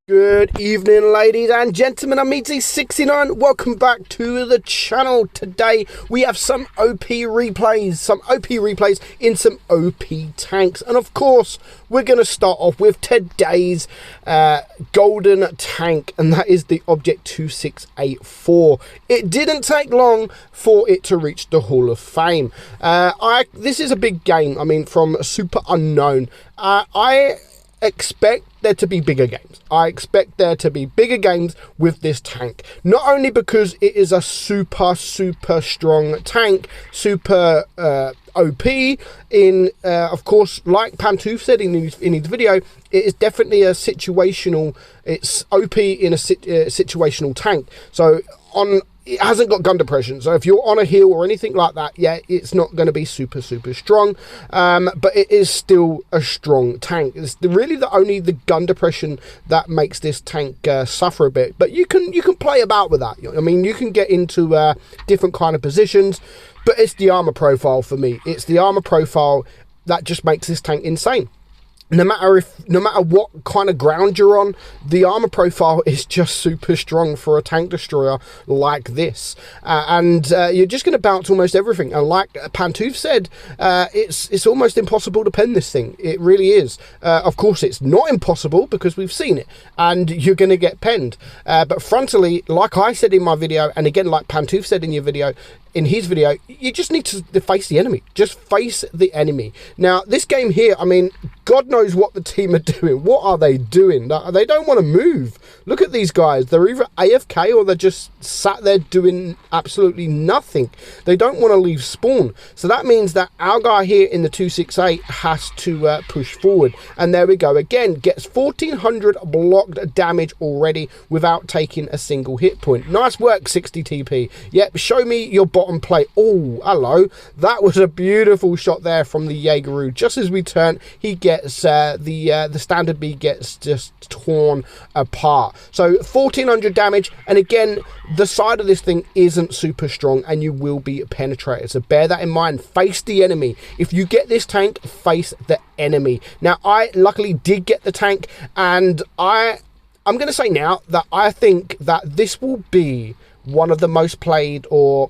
Good evening, ladies and gentlemen. I'm meadsy69. Welcome back to the channel. Today we have some OP replays, in some OP tanks, and of course we're going to start off with today's golden tank, and that is the Object 2684. It didn't take long for it to reach the Hall of Fame. This is a big game. I mean, from Super Unknown. I expect there to be bigger games. I expect there to be bigger games with this tank, not only because it is a super strong tank, super OP in of course, like Pantoof said in his video, it is definitely a situational, it's OP in a situational tank. So it hasn't got gun depression, so if you're on a hill or anything like that, yeah, it's not going to be super strong, but it is still a strong tank. It's really only the gun depression that makes this tank suffer a bit, but you can play about with that. I mean, you can get into different kind of positions, but it's the armor profile for me. It's the armor profile that just makes this tank insane. No matter what kind of ground you're on, the armor profile is just super strong for a tank destroyer like this, and you're just going to bounce almost everything. And like Pantoof said, it's almost impossible to pen this thing. It really is. Of course, it's not impossible because we've seen it, and you're going to get penned. But frontally, like I said in my video, and again like Pantoof said in his video, you just need to face the enemy. Just face the enemy. Now, this game here, I mean, God knows what the team are doing. What are they doing? They don't want to move. Look at these guys. They're either AFK or they're just sat there doing absolutely nothing. They don't want to leave spawn. So that means that our guy here in the 268 has to push forward. And there we go again. Gets 1400 blocked damage already without taking a single hit point. Nice work, 60 TP. Yep, show me your bottom plate. Oh, hello. That was a beautiful shot there from the Jaegeru. Just as we turn, he gets the standard B gets just torn apart. So 1400 damage, and again, the side of this thing isn't super strong, and you will be penetrated. So bear that in mind. Face the enemy. If you get this tank, face the enemy. Now, I luckily did get the tank, and I'm going to say now that I think that this will be one of the most played, or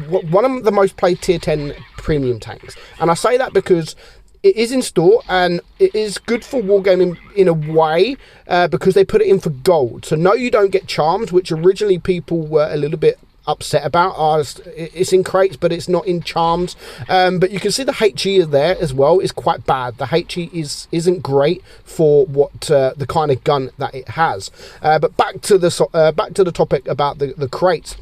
one of the most played tier 10 premium tanks. And I say that because it is in store, and it is good for wargaming in a way, because they put it in for gold. So no, you don't get charms, which originally people were a little bit upset about. It's in crates, but it's not in charms. But you can see the HE is there as well. It's quite bad. The HE isn't great for what the kind of gun that it has. But back to the topic about the crates.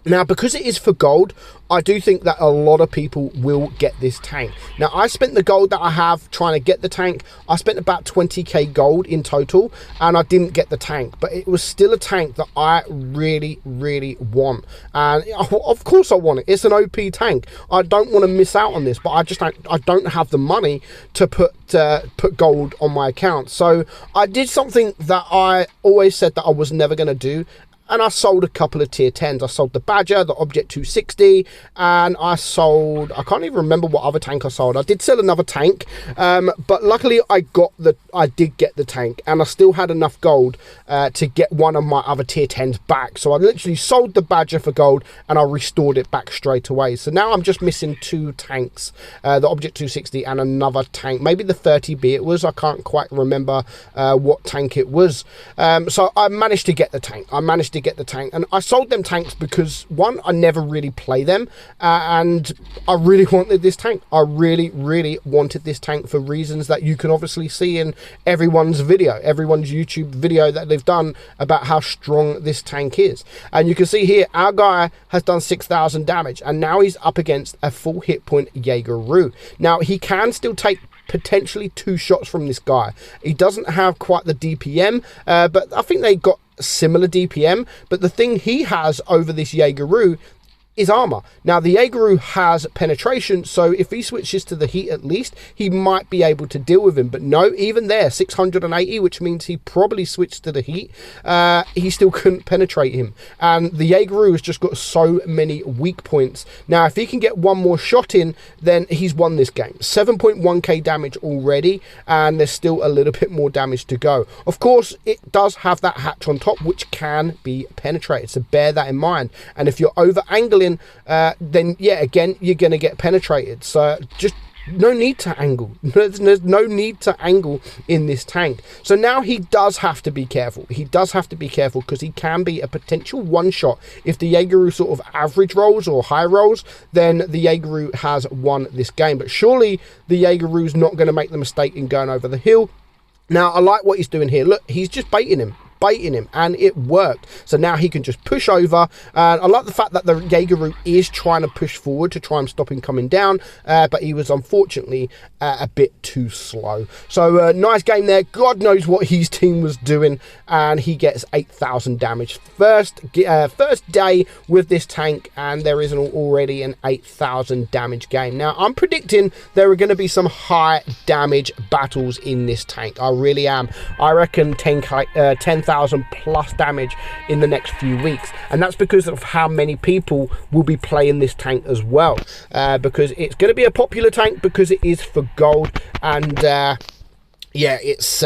Now, because it is for gold, I do think that a lot of people will get this tank. Now, I spent the gold that I have trying to get the tank. I spent about 20k gold in total, and I didn't get the tank. But it was still a tank that I really want. And of course I want it. It's an OP tank. I don't want to miss out on this, but I don't have the money to put gold on my account. So I did something that I always said that I was never going to do. And I sold a couple of tier 10s. I sold the Badger, the Object 260, and I can't even remember what other tank I sold. I did sell another tank, but luckily I did get the tank, and I still had enough gold to get one of my other tier 10s back. So I literally sold the Badger for gold, and I restored it back straight away. So now I'm just missing 2 tanks, the Object 260 and another tank, maybe the 30B it was. I can't quite remember what tank it was. So I managed to get the tank. And I sold them tanks because, one, I never really play them, and I really wanted this tank. I really wanted this tank for reasons that you can obviously see in everyone's YouTube video that they've done about how strong this tank is. And you can see here, our guy has done 6,000 damage, and now he's up against a full hit point Jaegeru. Now, he can still take potentially 2 shots from this guy. He doesn't have quite the DPM, but I think they got similar DPM. But the thing he has over this Jaegeru is armor. Now the Jaegeru has penetration, so if he switches to the heat at least, he might be able to deal with him. But no, even there, 680, which means he probably switched to the heat, he still couldn't penetrate him. And the Jaegeru has just got so many weak points. Now if he can get one more shot in, then he's won this game. 7.1k damage already, and there's still a little bit more damage to go. Of course, it does have that hatch on top, which can be penetrated, so bear that in mind. And if you're over angling, then yeah, again, you're going to get penetrated. So just no need to angle. There's no need to angle in this tank. So now he does have to be careful. He does have to be careful because he can be a potential one-shot. If the Jaegeru sort of average rolls or high rolls, then the Jaegeru has won this game. But surely the Jaegeru's not going to make the mistake in going over the hill. Now, I like what he's doing here. Look, he's just baiting him, and it worked. So now he can just push over, and I like the fact that the Jaegeru is trying to push forward to try and stop him coming down, but he was unfortunately a bit too slow. So nice game there. God knows what his team was doing, and he gets 8,000 damage. First day with this tank, and there is already an 8,000 damage game. Now I'm predicting there are going to be some high damage battles in this tank. I really am. I reckon 10,000 plus damage in the next few weeks, and that's because of how many people will be playing this tank as well, because it's going to be a popular tank because it is for gold, and yeah, it's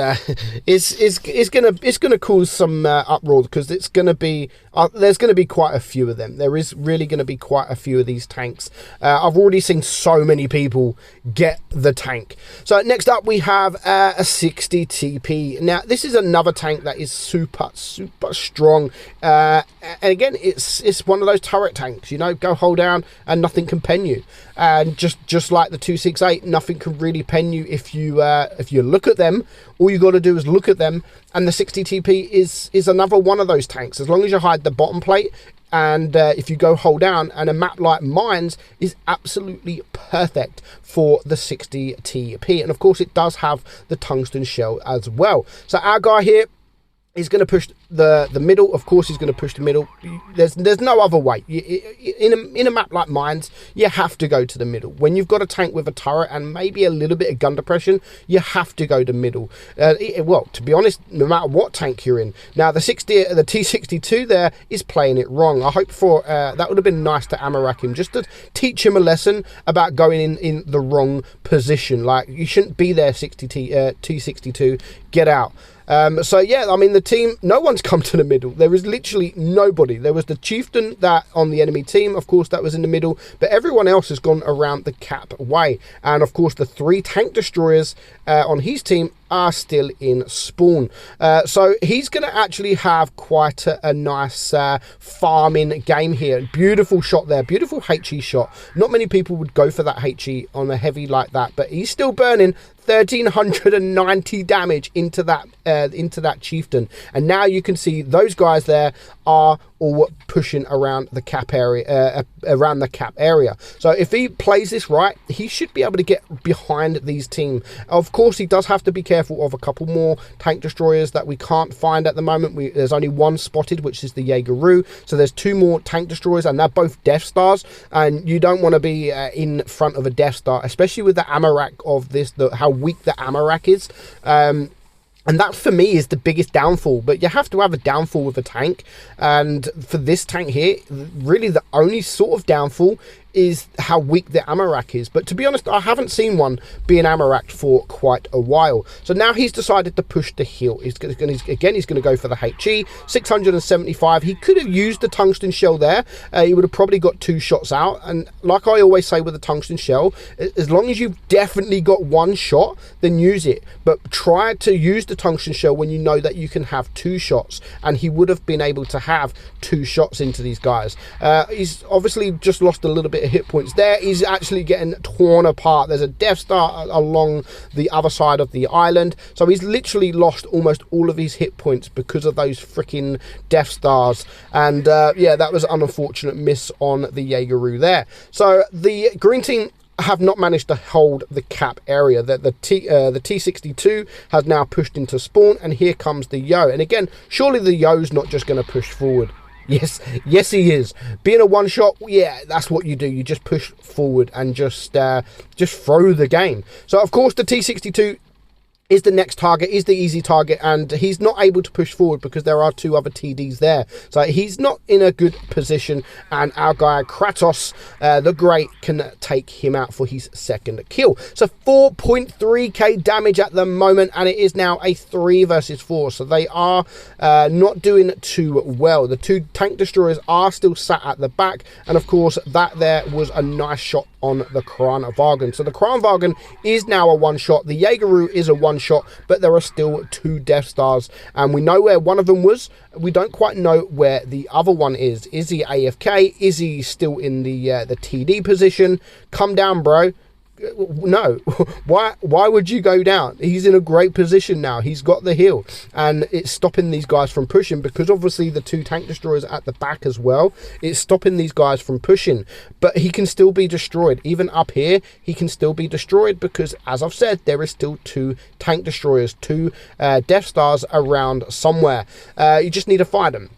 gonna cause some uproar, because it's gonna be there's gonna be quite a few of them. There is really gonna be quite a few of these tanks. I've already seen so many people get the tank. So next up we have a 60 TP. Now this is another tank that is super strong, and again it's one of those turret tanks. You know, go hold down and nothing can pen you. And just like the 268, nothing can really pen you if you look at them. All you got to do is look at them, and the 60 TP is another one of those tanks. As long as you hide the bottom plate, and if you go hold down, and a map like Mines is absolutely perfect for the 60 TP. And of course it does have the tungsten shell as well. So our guy here, he's going to push the middle. Of course he's going to push the middle. There's no other way. In a map like Mines, you have to go to the middle. When you've got a tank with a turret and maybe a little bit of gun depression, you have to go to middle. Well, to be honest, no matter what tank you're in. Now the T62 there is playing it wrong. I hope that would have been nice to Amarak him, just to teach him a lesson about going in the wrong position. Like, you shouldn't be there, T62. Get out. So yeah, I mean, the team, no one's come to the middle. There is literally nobody. There was the chieftain that on the enemy team, of course, that was in the middle, but everyone else has gone around the cap way. And of course the 3 tank destroyers on his team are still in spawn. So he's going to actually have quite a nice farming game here. Beautiful shot there, beautiful HE shot. Not many people would go for that HE on a heavy like that, but he's still burning 1,390 damage into that chieftain. And now you can see those guys there are all pushing around the cap area, So if he plays this right, he should be able to get behind these team. Of course, he does have to be careful of a couple more tank destroyers that we can't find at the moment. There's only one spotted, which is the Jaegeru. So there's 2 more tank destroyers, and they're both Death Stars. And you don't want to be in front of a Death Star, especially with the Amarak of this, how weak the Amarak is. And that, for me, is the biggest downfall. But you have to have a downfall with a tank. And for this tank here, really the only sort of downfall is how weak the Amarak is. But to be honest, I haven't seen one being Amarak for quite a while. So now he's decided to push the hill. He's going to go for the HE, 675. He could have used the tungsten shell there. He would have probably got 2 shots out. And like I always say with the tungsten shell, as long as you've definitely got 1 shot, then use it. But try to use the tungsten shell when you know that you can have 2 shots. And he would have been able to have 2 shots into these guys. He's obviously just lost a little bit of hit points there. He's actually getting torn apart. There's a Death Star along the other side of the island, so he's literally lost almost all of his hit points because of those freaking Death Stars. And yeah, that was an unfortunate miss on the Jaegeru there. So the green team have not managed to hold the cap area. The T62 has now pushed into spawn, and here comes the Yo. And again, surely the Yo's not just going to push forward. Yes, yes, he is. Being a one-shot, yeah, that's what you do. You just push forward and just throw the game. So, of course, the T62 is the next target, is the easy target, and he's not able to push forward because there are 2 other TDs there. So he's not in a good position, and our guy Kratos, the Great, can take him out for his second kill. So 4.3k damage at the moment, and it is now a 3 versus 4. So they are not doing too well. The 2 tank destroyers are still sat at the back, and of course that there was a nice shot on the Kranvagn. So the Kranvagn is now a one-shot. The Jaegeru is a one-shot, but there are still 2 Death Stars, and we know where one of them was. We don't quite know where the other one is. Is he AFK? Is he still in the TD position? Come down, bro. No. Why would you go down? He's in a great position now. He's got the heal, and it's stopping these guys from pushing, because obviously the 2 tank destroyers at the back as well. It's stopping these guys from pushing, but he can still be destroyed. Even up here, he can still be destroyed, because as I've said, there is still 2 tank destroyers, 2 Death Stars around somewhere. You just need to find them.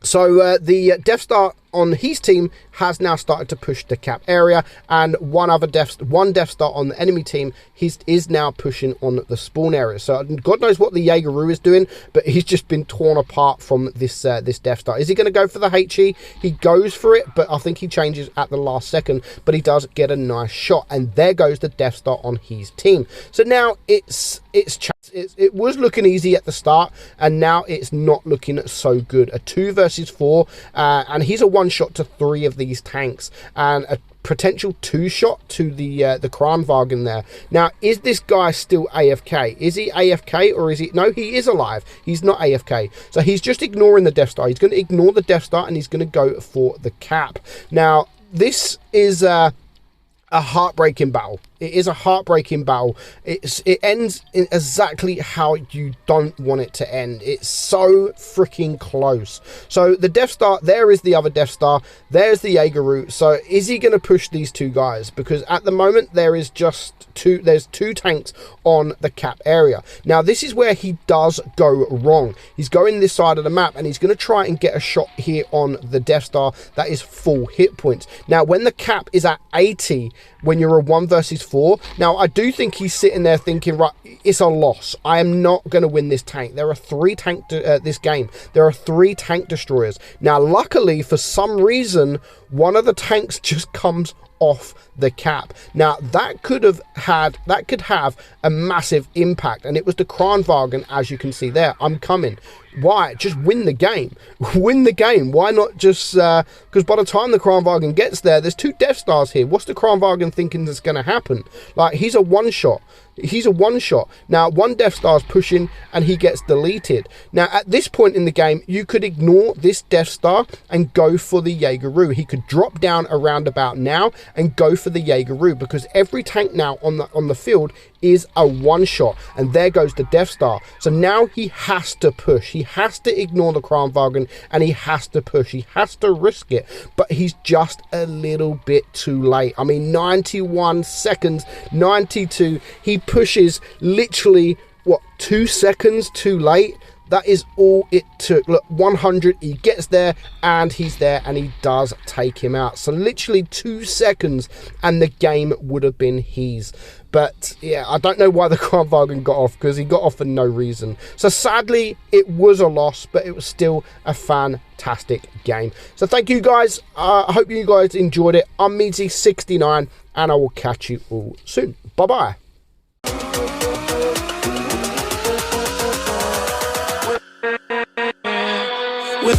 So the Death Star on his team has now started to push the cap area, and one Death Star on the enemy team is now pushing on the spawn area. So God knows what the Jaegeru is doing, but he's just been torn apart from this Death Star. Is he going to go for the HE? He goes for it, but I think he changes at the last second, but he does get a nice shot, and there goes the Death Star on his team. So now it was looking easy at the start, and now it's not looking so good. A 2 versus 4, and he's a one-shot to 3 of these tanks, and a potential 2-shot to the Kranvagn there. Now, is this guy still AFK? Is he AFK, or is he... No, he is alive. He's not AFK. So he's just ignoring the Death Star. He's going to ignore the Death Star, and he's going to go for the cap. Now, this is a heartbreaking battle. It is a heartbreaking battle. It ends in exactly how you don't want it to end. It's so freaking close. So the Death Star, there is the other Death Star. There's the Jaegeru. So is he going to push these 2 guys? Because at the moment there is just 2. There's 2 tanks on the cap area. Now this is where he does go wrong. He's going this side of the map, and he's going to try and get a shot here on the Death Star that is full hit points. Now when the cap is at 80, when you're a 1 versus 4, now I do think he's sitting there thinking, right, it's a loss. I am not going to win this tank. There are 3 tank this game. There are 3 tank destroyers. Now luckily, for some reason, one of the tanks just comes off the cap. Now that could have a massive impact, and it was the Kranvagn, as you can see there. I'm coming. Why? Just win the game. Win the game. Why not just because by the time the Kranvagn gets there, there's 2 Death Stars here. What's the Kranvagn thinking is going to happen? Like, he's a one-shot. He's a one-shot. Now, 1 Death Star's pushing, and he gets deleted. Now, at this point in the game, you could ignore this Death Star and go for the Jaegeru. He could drop down around about now and go for the Jaegeru, because every tank now on the field is a one-shot, and there goes the Death Star. So now he has to push. He has to ignore the Kranvagn, and he has to push. He has to risk it, but he's just a little bit too late. I mean, 91 seconds, 92. He pushes literally, what, 2 seconds too late? That is all it took. Look, 100, he gets there, and he's there, and he does take him out. So literally 2 seconds, and the game would have been his. But yeah, I don't know why the Kranvagn got off, because he got off for no reason. So sadly, it was a loss, but it was still a fantastic game. So thank you guys. I hope you guys enjoyed it. I'm meadsy69, and I will catch you all soon. Bye-bye. With